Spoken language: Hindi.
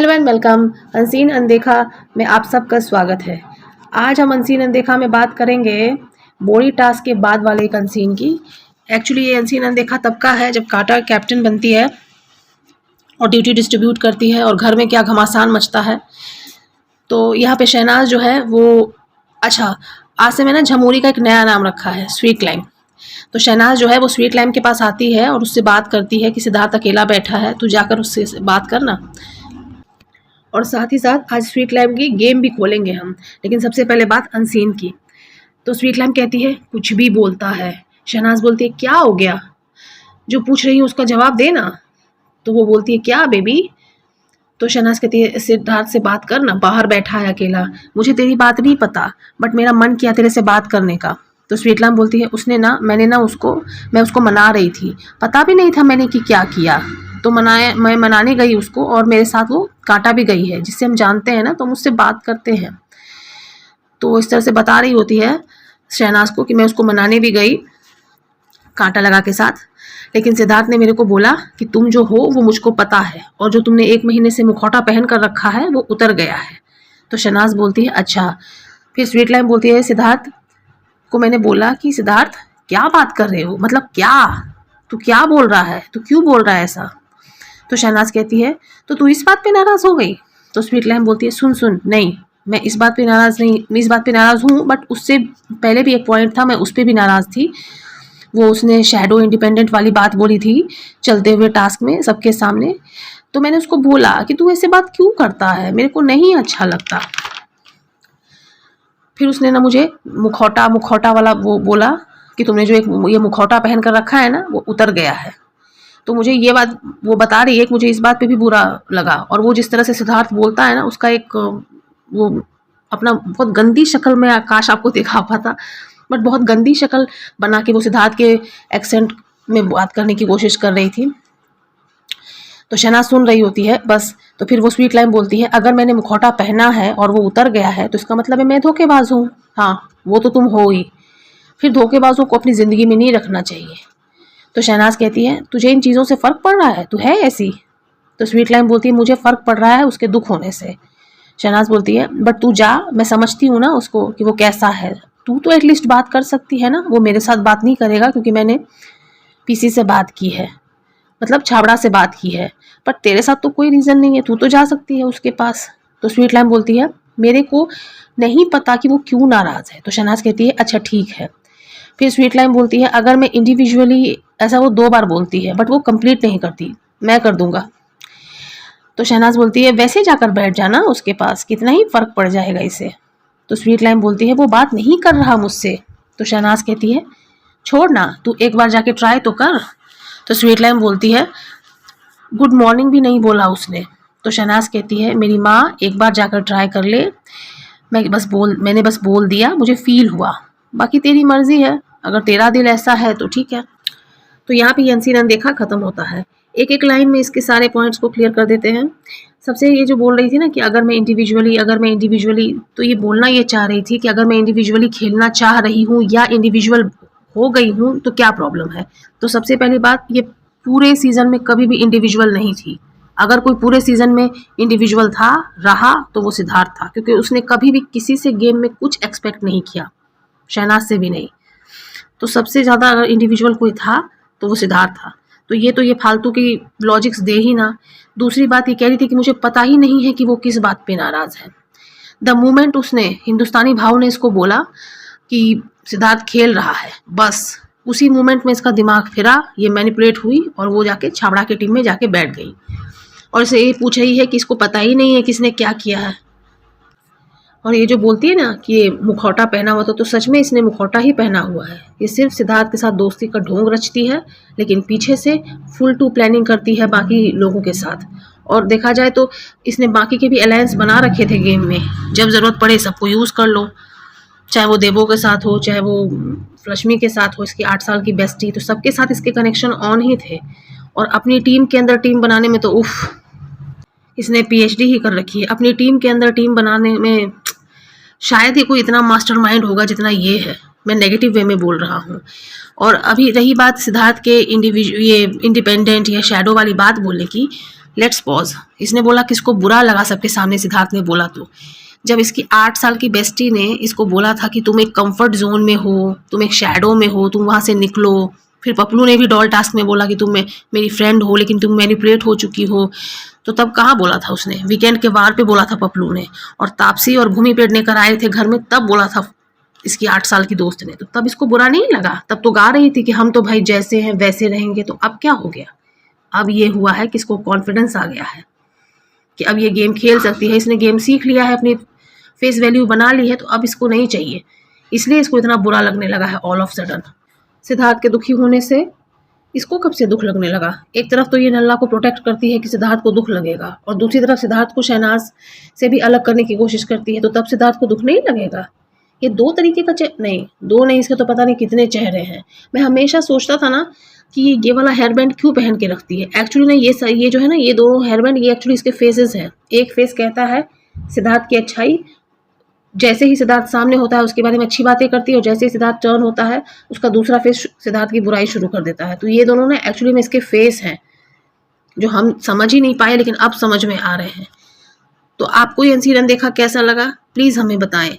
Hello and welcome. अनसीन अनदेखा में आप सबका स्वागत है। आज हम अनसीन अनदेखा में बात करेंगे बोरी टास्क के बाद वाले एक अनसीन की। एक्चुअली ये अनसीन अनदेखा तब का है जब काटा कैप्टन बनती है और ड्यूटी डिस्ट्रीब्यूट करती है और घर में क्या घमासान मचता है। तो यहाँ पे शहनाज जो है वो, अच्छा आज से मैंने झमोरी का एक नया नाम रखा है, स्वीट लाइम। तो शहनाज जो है वो स्वीट लाइम के पास आती है और उससे बात करती है कि सिद्धार्थ अकेला बैठा है, तू जाकर उससे बात करना। और साथ ही साथ आज स्वीट लाइम की गेम भी खोलेंगे हम, लेकिन सबसे पहले बात अनसीन की। तो स्वीट लाइम कहती है कुछ भी बोलता है। शहनाज बोलती है क्या हो गया, जो पूछ रही है उसका जवाब दे ना। तो वो बोलती है क्या बेबी। तो शहनाज कहती है सिद्धार्थ से बात कर ना, बाहर बैठा है अकेला, मुझे तेरी बात नहीं पता बट मेरा मन किया तेरे से बात करने का। तो स्वीट लाइम बोलती है मैं उसको मना रही थी, पता भी नहीं था मैंने कि क्या किया, तो मैं मनाने गई उसको और मेरे साथ वो काटा भी गई है, जिससे हम जानते हैं ना, तो मुझसे बात करते हैं। तो इस तरह से बता रही होती है शहनाज को कि मैं उसको मनाने भी गई कांटा लगा के साथ, लेकिन सिद्धार्थ ने मेरे को बोला कि तुम जो हो वो मुझको पता है और जो तुमने 1 महीने से मुखौटा पहन कर रखा है वो उतर गया है। तो शहनाज बोलती है अच्छा। फिर स्वीट लाइम बोलती है सिद्धार्थ को मैंने बोला कि सिद्धार्थ क्या बात कर रहे हो, मतलब क्या, तू क्या बोल रहा है, तू क्यों बोल रहा है ऐसा। तो शहनाज कहती है तो तू इस बात पे नाराज़ हो गई। तो स्वीट लाइम बोलती है सुन नहीं, मैं इस बात पे नाराज़ नहीं, मैं इस बात पे नाराज़ हूँ बट उससे पहले भी एक पॉइंट था, मैं उस पर भी नाराज़ थी। वो उसने शैडो इंडिपेंडेंट वाली बात बोली थी चलते हुए टास्क में सबके सामने। तो मैंने उसको बोला कि तू ऐसे बात क्यों करता है, मेरे को नहीं अच्छा लगता। फिर उसने ना मुझे मुखौटा वाला वो बोला कि तुमने जो ये मुखौटा पहन कर रखा है ना वो उतर गया है। तो मुझे ये बात वो बता रही है कि मुझे इस बात पे भी बुरा लगा। और वो जिस तरह से सिद्धार्थ बोलता है ना, उसका एक वो अपना बहुत गंदी शक्ल में, काश आपको दिखा पाता, बट बहुत गंदी शक्ल बना के वो सिद्धार्थ के एक्सेंट में बात करने की कोशिश कर रही थी। तो शहनाज सुन रही होती है बस। तो फिर वो स्वीट लाइम बोलती है अगर मैंने मुखौटा पहना है और वो उतर गया है तो इसका मतलब है मैं धोखेबाज हूँ। हाँ वो तो तुम हो ही, फिर धोखेबाजों को अपनी ज़िंदगी में नहीं रखना चाहिए। तो शहनाज कहती है तुझे इन चीज़ों से फ़र्क पड़ रहा है, तू है ऐसी। तो स्वीट लाइम बोलती है मुझे फ़र्क पड़ रहा है उसके दुख होने से। शहनाज बोलती है बट तू जा, मैं समझती हूँ ना उसको कि वो कैसा है, तू तो एटलीस्ट बात कर सकती है ना। वो मेरे साथ बात नहीं करेगा क्योंकि मैंने पीसी से बात की है, मतलब छाबड़ा से बात की है, बट तेरे साथ तो कोई रीज़न नहीं है, तू तो जा सकती है उसके पास। तो स्वीट लाइम बोलती है मेरे को नहीं पता कि वो क्यों नाराज़ है। तो शहनाज कहती है अच्छा ठीक है। फिर स्वीट लाइम बोलती है अगर मैं इंडिविजुअली, ऐसा वो 2 बार बोलती है बट वो कंप्लीट नहीं करती, मैं कर दूंगा। तो शहनाज बोलती है वैसे जाकर बैठ जाना उसके पास, कितना ही फ़र्क पड़ जाएगा इसे। तो स्वीट लाइम बोलती है वो बात नहीं कर रहा मुझसे। तो शहनाज कहती है छोड़ ना, तू एक बार जाके ट्राई तो कर। तो स्वीट लाइम बोलती है गुड मॉर्निंग भी नहीं बोला उसने। तो शहनाज कहती है मेरी माँ एक बार जाकर ट्राई कर ले, मैंने बस बोल दिया, मुझे फील हुआ, बाकी तेरी मर्जी है, अगर तेरा दिल ऐसा है तो ठीक है। तो यहाँ पे ये अनसीन अनदेखा खत्म होता है। एक एक लाइन में इसके सारे पॉइंट्स को क्लियर कर देते हैं। सबसे ये जो बोल रही थी ना कि अगर मैं इंडिविजुअली, तो ये बोलना ये चाह रही थी कि अगर मैं इंडिविजुअली खेलना चाह रही हूँ या इंडिविजुअल हो गई हूँ तो क्या प्रॉब्लम है। तो सबसे पहली बात, ये पूरे सीजन में कभी भी इंडिविजुअल नहीं थी। अगर कोई पूरे सीजन में इंडिविजुअल रहा तो वो सिद्धार्थ था, क्योंकि उसने कभी भी किसी से गेम में कुछ एक्सपेक्ट नहीं किया, शहनाज से भी नहीं। तो सबसे ज़्यादा अगर इंडिविजुअल कोई था तो वो सिद्धार्थ था। तो ये फालतू की लॉजिक्स दे ही ना। दूसरी बात ये कह रही थी कि मुझे पता ही नहीं है कि वो किस बात पे नाराज़ है। द मोमेंट उसने हिंदुस्तानी भाव ने इसको बोला कि सिद्धार्थ खेल रहा है, बस उसी मोमेंट में इसका दिमाग फिरा, ये मैनिपुलेट हुई और वो जाके छाबड़ा की टीम में जाके बैठ गई और इसे ये पूछ रही है कि इसको पता ही नहीं है किसने क्या किया है। और ये जो बोलती है ना कि ये मुखौटा पहना हुआ था, तो सच में इसने मुखौटा ही पहना हुआ है। ये सिर्फ सिद्धार्थ के साथ दोस्ती का ढोंग रचती है, लेकिन पीछे से फुल टू प्लानिंग करती है बाकी लोगों के साथ। और देखा जाए तो इसने बाकी के भी अलायंस बना रखे थे गेम में, जब ज़रूरत पड़े सबको यूज़ कर लो, चाहे वो देवो के साथ हो, चाहे वो रश्मि के साथ हो, इसकी 8 साल की बेस्टी, तो सबके साथ इसके कनेक्शन ऑन ही थे। और अपनी टीम के अंदर टीम बनाने में तो उफ, इसने पीएचडी ही कर रखी है। अपनी टीम के अंदर टीम बनाने में शायद ही कोई इतना मास्टरमाइंड होगा जितना ये है। मैं नेगेटिव वे में बोल रहा हूँ। और अभी रही बात सिद्धार्थ के इंडिपेंडेंट या शैडो वाली बात बोलने की, लेट्स पॉज। इसने बोला कि इसको बुरा लगा सबके सामने सिद्धार्थ ने बोला, तो जब इसकी 8 साल की बेस्टी ने इसको बोला था कि तुम एक कंफर्ट जोन में हो, तुम एक शैडो में हो, तुम वहाँ से निकलो। फिर पपलू ने भी डॉल टास्क में बोला कि तुम मेरी फ्रेंड हो लेकिन तुम मैनिपुलेट हो चुकी हो, तो तब कहाँ बोला था उसने? वीकेंड के वार पे बोला था पपलू ने, और तापसी और भूमि पेड़ लेकर आए थे घर में, तब बोला था इसकी 8 साल की दोस्त ने। तो तब इसको बुरा नहीं लगा, तब तो गा रही थी कि हम तो भाई जैसे हैं वैसे रहेंगे। तो अब क्या हो गया? अब ये हुआ है कि इसको कॉन्फिडेंस आ गया है कि अब ये गेम खेल सकती है, इसने गेम सीख लिया है, अपनी फेस वैल्यू बना ली है, तो अब इसको नहीं चाहिए, इसलिए इसको इतना बुरा लगने लगा है ऑल ऑफ सडन। सिद्धार्थ के दुखी होने से इसको कब से दुख लगने लगा? एक तरफ तो ये नल्ला को प्रोटेक्ट करती है कि सिद्धार्थ को दुख लगेगा, और दूसरी तरफ सिद्धार्थ को शहनाज से भी अलग करने की कोशिश करती है, तो तब सिद्धार्थ को दुख नहीं लगेगा? ये दो तरीके का नहीं, दो नहीं, इसके तो पता नहीं कितने चेहरे हैं। मैं हमेशा सोचता था ना कि ये वाला हेयर बैंड क्यों पहन के रखती है। एक्चुअली ना ये जो है ना, ये दोनों हेयर बैंड, ये एक्चुअली इसके फेसेस हैं। एक फेस कहता है सिद्धार्थ की अच्छाई, जैसे ही सिद्धार्थ सामने होता है उसके बारे में अच्छी बातें करती है, और जैसे ही सिद्धार्थ टर्न होता है उसका दूसरा फेस सिद्धार्थ की बुराई शुरू कर देता है। तो ये दोनों ना एक्चुअली में इसके फेस हैं, जो हम समझ ही नहीं पाए लेकिन अब समझ में आ रहे हैं। तो आपको ये इंसिडेंट देखा कैसा लगा, प्लीज़ हमें बताएं।